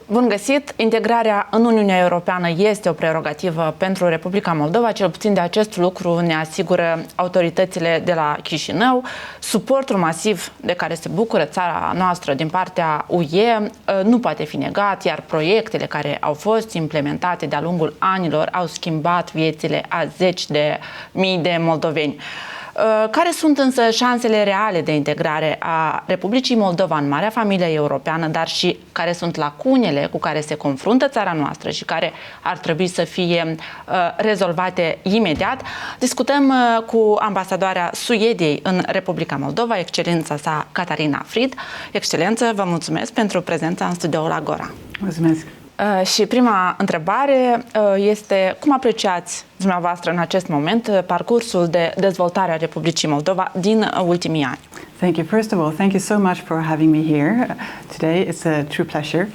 Bun găsit! Integrarea în Uniunea Europeană este o prerogativă pentru Republica Moldova, cel puțin de acest lucru ne asigură autoritățile de la Chișinău. Suportul masiv de care se bucură țara noastră din partea UE nu poate fi negat, iar proiectele care au fost implementate de-a lungul anilor au schimbat viețile a zeci de mii de moldoveni. Care sunt însă șansele reale de integrare a Republicii Moldova în marea familie europeană, dar și care sunt lacunele cu care se confruntă țara noastră și care ar trebui să fie rezolvate imediat? Discutăm cu Ambasadoarea Suediei în Republica Moldova, Excelența Sa, Katarina Frid. Excelență, vă mulțumesc pentru prezența în studioul Agora. Mulțumesc! Și prima întrebare este: cum apreciați dumneavoastră în acest moment parcursul de dezvoltare a Republicii Moldova din ultimii ani? Thank you. First of all, thank you so much for having me here today. It's a true pleasure.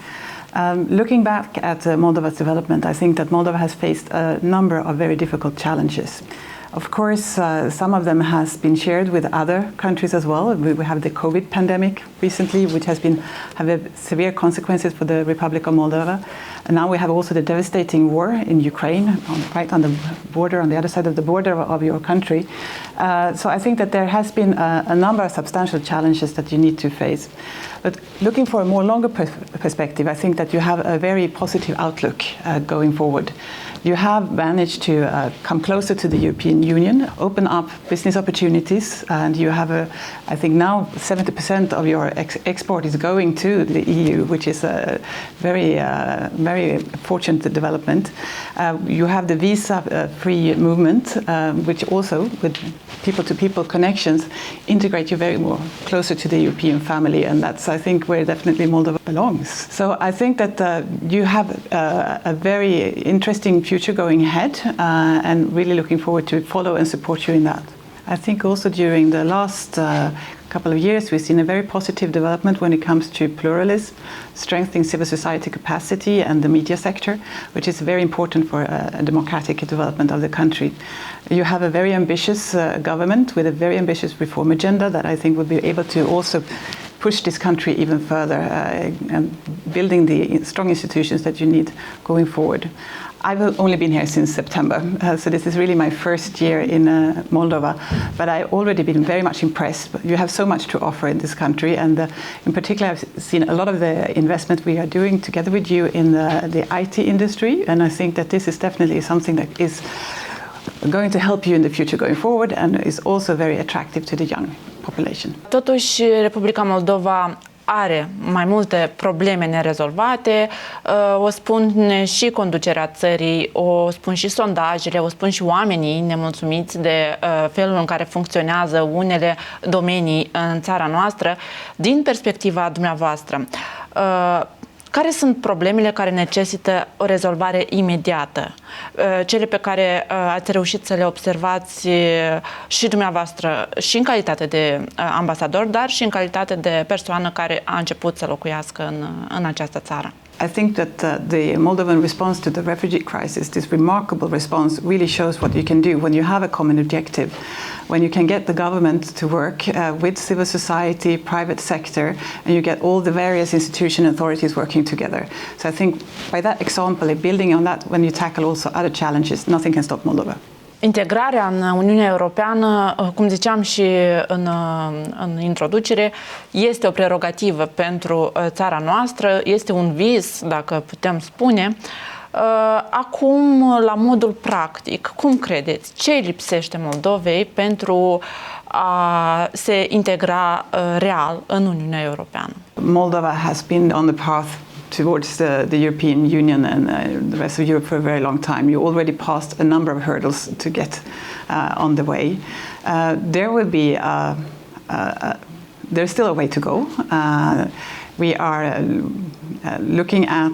Looking back at Moldova's development, I think that Moldova has faced a number of very difficult challenges. Of course, some of them has been shared with other countries as well. We have the COVID pandemic recently, which has been have severe consequences for the Republic of Moldova. And now we have also the devastating war in Ukraine, right on the border, on the other side of the border of your country. So I think that there has been a number of substantial challenges that you need to face. But looking for a more longer perspective, I think that you have a very positive outlook going forward. You have managed to come closer to the European Union, open up business opportunities, and you have I think now 70% of your export is going to the EU, which is a very fortunate development. You have the visa-free movement, which also, with people-to-people connections, integrate you very more closer to the European family, and that's, I think, where definitely Moldova belongs. So I think that you have a very interesting future going ahead, and really looking forward to follow and support you in that. I think also during the last couple of years we've seen a very positive development when it comes to pluralism, strengthening civil society capacity and the media sector, which is very important for a democratic development of the country. You have a very ambitious government with a very ambitious reform agenda that I think will be able to also push this country even further, and building the strong institutions that you need going forward. I've only been here since September, so this is really my first year in Moldova, but I've already been very much impressed. You have so much to offer in this country, and in particular I've seen a lot of the investment we are doing together with you in the IT industry, and I think that this is definitely something that is going to help you in the future going forward and is also very attractive to the young population. Totuși, Republica Moldova are mai multe probleme nerezolvate, o spun și conducerea țării, o spun și sondajele, o spun și oamenii nemulțumiți de felul în care funcționează unele domenii în țara noastră. Din perspectiva dumneavoastră, care sunt problemele care necesită o rezolvare imediată? Cele pe care ați reușit să le observați și dumneavoastră, și în calitate de ambasador, dar și în calitate de persoană care a început să locuiască în această țară? I think that the Moldovan response to the refugee crisis, this remarkable response, really shows what you can do when you have a common objective, when you can get the government to work with civil society, private sector, and you get all the various institution authorities working together. So I think by that example, building on that, when you tackle also other challenges, nothing can stop Moldova. Integrarea în Uniunea Europeană, cum ziceam și în introducere, este o prerogativă pentru țara noastră, este un vis, dacă putem spune. Acum, la modul practic, cum credeți? Ce lipsește Moldovei pentru a se integra real în Uniunea Europeană? Moldova has been on the path towards the European Union and the rest of Europe for a very long time. You already passed a number of hurdles to get on the way. There will be there's still a way to go. We are looking at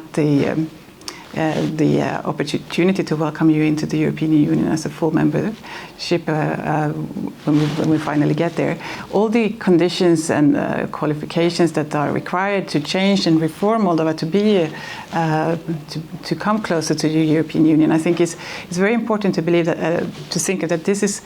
the opportunity to welcome you into the European Union as a full membership when we finally get there. All the conditions and qualifications that are required to change and reform Moldova to be to come closer to the European Union, I think is very important to believe that to think that this is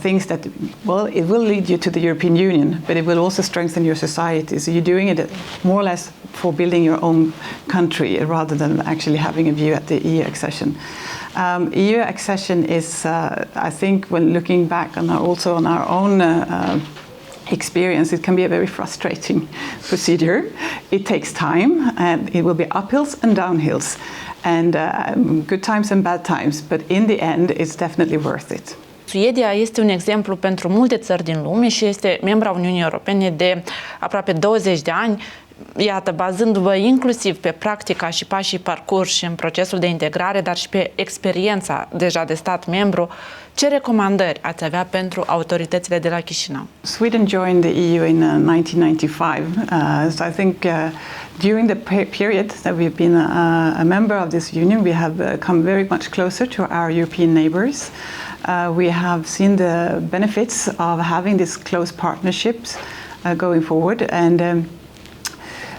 things that, well, it will lead you to the European Union, but it will also strengthen your society. So you're doing it more or less for building your own country rather than actually having a view at the EU accession. EU accession is, I think, when looking back on also on our own experience, it can be a very frustrating procedure. It takes time, and it will be uphills and downhills, and good times and bad times, but in the end, it's definitely worth it. Suedia este un exemplu pentru multe țări din lume și este membra Uniunii Europene de aproape 20 de ani. Iată, bazându-vă inclusiv pe practica și pașii parcurși în procesul de integrare, dar și pe experiența deja de stat membru, ce recomandări ați avea pentru autoritățile de la Chișinău? Sweden joined the EU in 1995, so I think during the period that we've been a member of this union, we have come very much closer to our European neighbors. We have seen the benefits of having these close partnerships going forward, and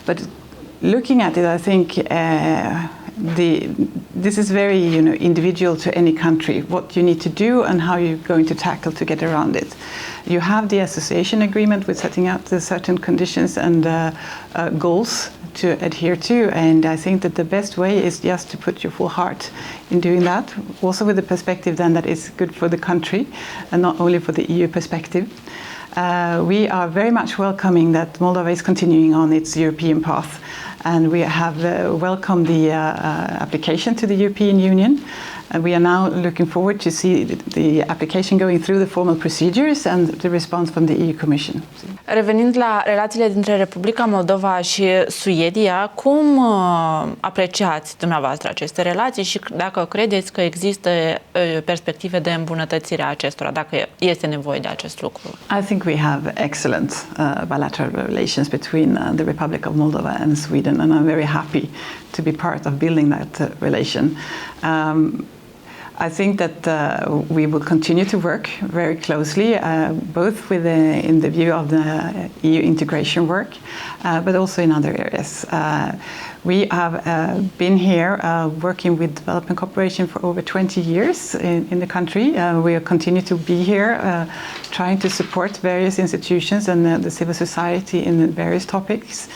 but looking at it, I think this is very individual to any country, what you need to do and how you're going to tackle to get around it. You have the association agreement with setting out the certain conditions and goals to adhere to, and I think that the best way is just to put your full heart in doing that, also with the perspective then that it's good for the country and not only for the EU perspective. We are very much welcoming that Moldova is continuing on its European path, and we have welcomed the application to the European Union. We are now looking forward to see the application going through the formal procedures and the response from the EU Commission. Revenind la relațiile dintre Republica Moldova și Suedia, cum apreciați dumneavoastră aceste relații și dacă credeți că există perspective de îmbunătățire a acestora, dacă este nevoie de acest lucru? I think we have excellent bilateral relations between the Republic of Moldova and Sweden, and I'm very happy to be part of building that relation. I think that we will continue to work very closely, both in the view of the EU integration work, but also in other areas. We have been here working with development cooperation for over 20 years in the country. We will continue to be here trying to support various institutions and the civil society in various topics.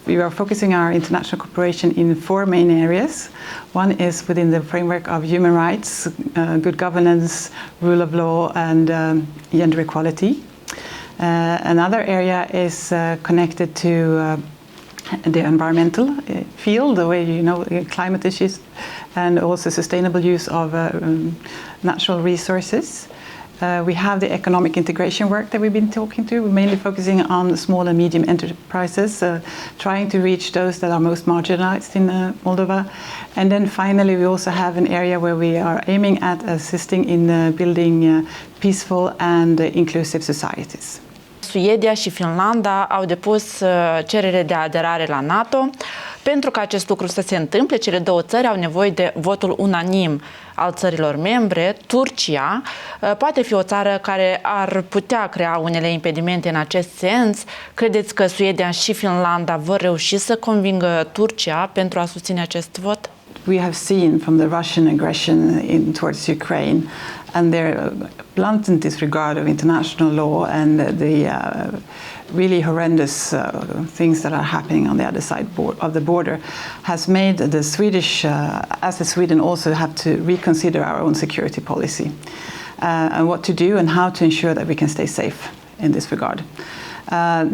We are focusing our international cooperation in 4 main areas. One is within the framework of human rights, good governance, rule of law, and gender equality. Another area is connected to the environmental field, the way climate issues, and also sustainable use of natural resources. We have the economic integration work that we've been talking to. We're mainly focusing on small and medium enterprises, trying to reach those that are most marginalized in Moldova. And then finally, we also have an area where we are aiming at assisting in building peaceful and inclusive societies. Suedia și Finlanda au depus cerere de aderare la NATO. Pentru ca acest lucru să se întâmple, cele două țări au nevoie de votul unanim al țărilor membre. Turcia poate fi o țară care ar putea crea unele impedimente în acest sens. Credeți că Suedia și Finlanda vor reuși să convingă Turcia pentru a susține acest vot? We have seen from the Russian aggression towards Ukraine and their blatant disregard of international law and the really horrendous things that are happening on the other side of the border has made the Swedish, as the Sweden, also have to reconsider our own security policy and what to do and how to ensure that we can stay safe in this regard.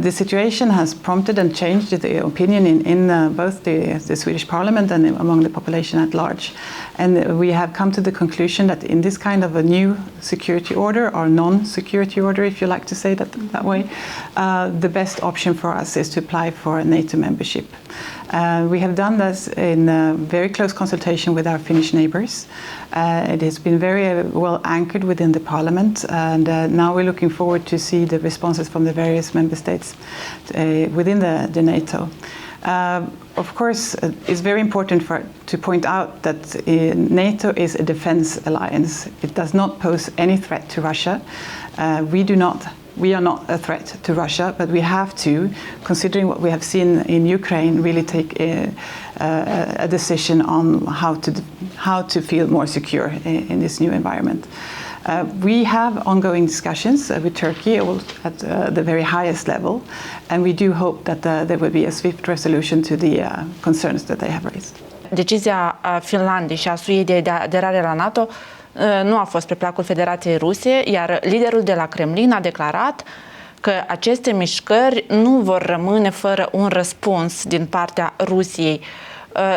The situation has prompted and changed the opinion in both the Swedish Parliament and among the population at large. And we have come to the conclusion that in this kind of a new security order, or non-security order, if you like to say that way, the best option for us is to apply for NATO membership. We have done this in very close consultation with our Finnish neighbours. It has been very well anchored within the Parliament, and now we're looking forward to see the responses from the various member states within the NATO. Of course, it's very important to point out that NATO is a defence alliance. It does not pose any threat to Russia. We do not we are not a threat to Russia, but we have to, considering what we have seen in Ukraine, really take a decision on how to feel more secure in this new environment. We have ongoing discussions with Turkey at the very highest level, and we do hope that there will be a swift resolution to the concerns that they have raised. Decizia Finlandei și a Suediei de aderare la NATO nu a fost pe placul Federației Ruse, iar liderul de la Kremlin a declarat că aceste mișcări nu vor rămâne fără un răspuns din partea Rusiei.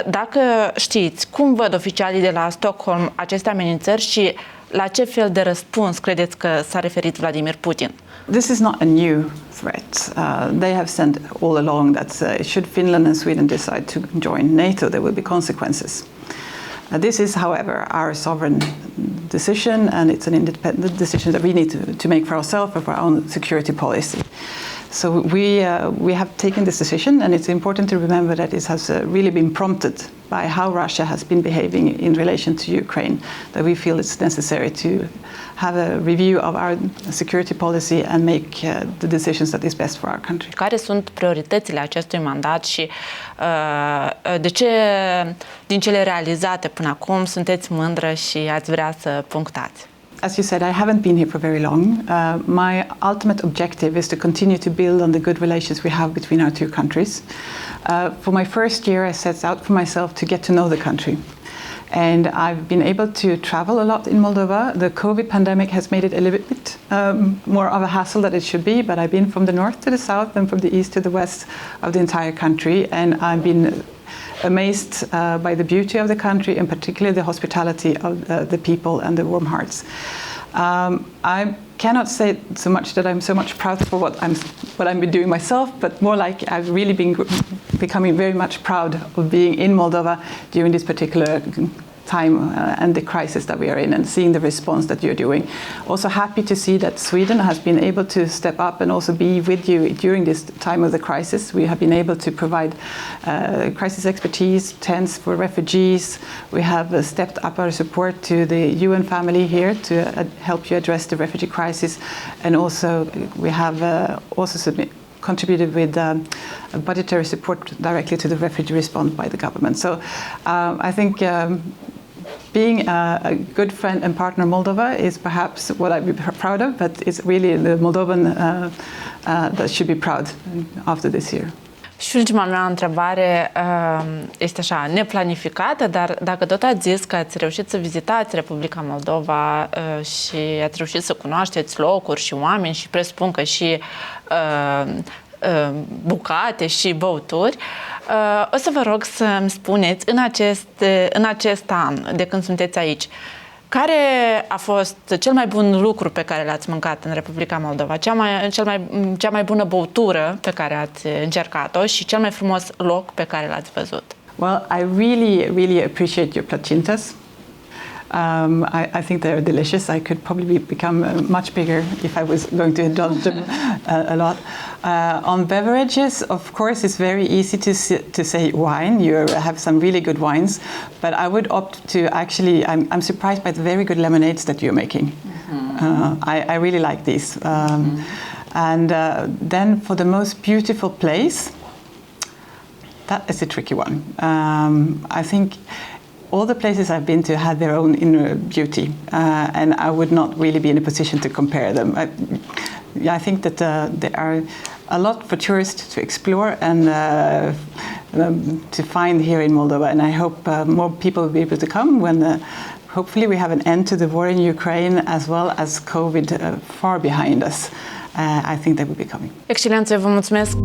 Dacă știți, cum văd oficialii de la Stockholm aceste amenințări și la ce fel de răspuns credeți că s-a referit Vladimir Putin? This is not a new threat. They have said all along that should Finland and Sweden decide to join NATO, there will be consequences. This is, however, our sovereign decision, and it's an independent decision that we need to make for ourselves, for our own security policy. So we have taken this decision, and it's important to remember that it has really been prompted by how Russia has been behaving in relation to Ukraine, that we feel it's necessary to have a review of our security policy and make the decisions that is best for our country. Care sunt prioritățile acestui mandat și de ce din cele realizate până acum sunteți mândră și ați vrea să punctați? As you said, I haven't been here for very long. My ultimate objective is to continue to build on the good relations we have between our two countries. For my first year, I set out for myself to get to know the country. And I've been able to travel a lot in Moldova. The COVID pandemic has made it a little bit more of a hassle than it should be, but I've been from the north to the south and from the east to the west of the entire country, and I've been amazed by the beauty of the country, and particularly the hospitality of the people and the warm hearts. I cannot say so much that I'm so much proud for what I've been doing myself, but more like I've really been becoming very much proud of being in Moldova during this particular time and the crisis that we are in, and seeing the response that you're doing. Also happy to see that Sweden has been able to step up and also be with you during this time of the crisis. We have been able to provide crisis expertise, tents for refugees. We have stepped up our support to the UN family here to help you address the refugee crisis, and also we have contributed with budgetary support directly to the refugee response by the government. So I think being a good friend and partner Moldova is perhaps what I'd be proud of, but it's really the Moldovan that should be proud after this year. Și ultima mea întrebare este așa, neplanificată, dar dacă tot ați zis că ați reușit să vizitați Republica Moldova și ați reușit să cunoașteți locuri și oameni și presupun că și bucate și băuturi, o să vă rog să-mi spuneți în acest an, de când sunteți aici, care a fost cel mai bun lucru pe care l-ați mâncat în Republica Moldova, cea mai bună băutură pe care ați încercat-o și cel mai frumos loc pe care l-ați văzut? Well, I really appreciate your plăcintes. I think they're delicious. I could probably become much bigger if I was going to indulge them a lot. On beverages, of course, it's very easy to say wine. You have some really good wines, but I would opt to actually, I'm surprised by the very good lemonades that you're making. Mm-hmm. I really like these. And then for the most beautiful place, that is a tricky one. I think all the places I've been to had their own inner beauty, and I would not really be in a position to compare them. I think that there are a lot for tourists to explore and to find here in Moldova, and I hope more people will be able to come when hopefully we have an end to the war in Ukraine, as well as COVID far behind us. I think they will be coming. Excelență, vă mulțumesc!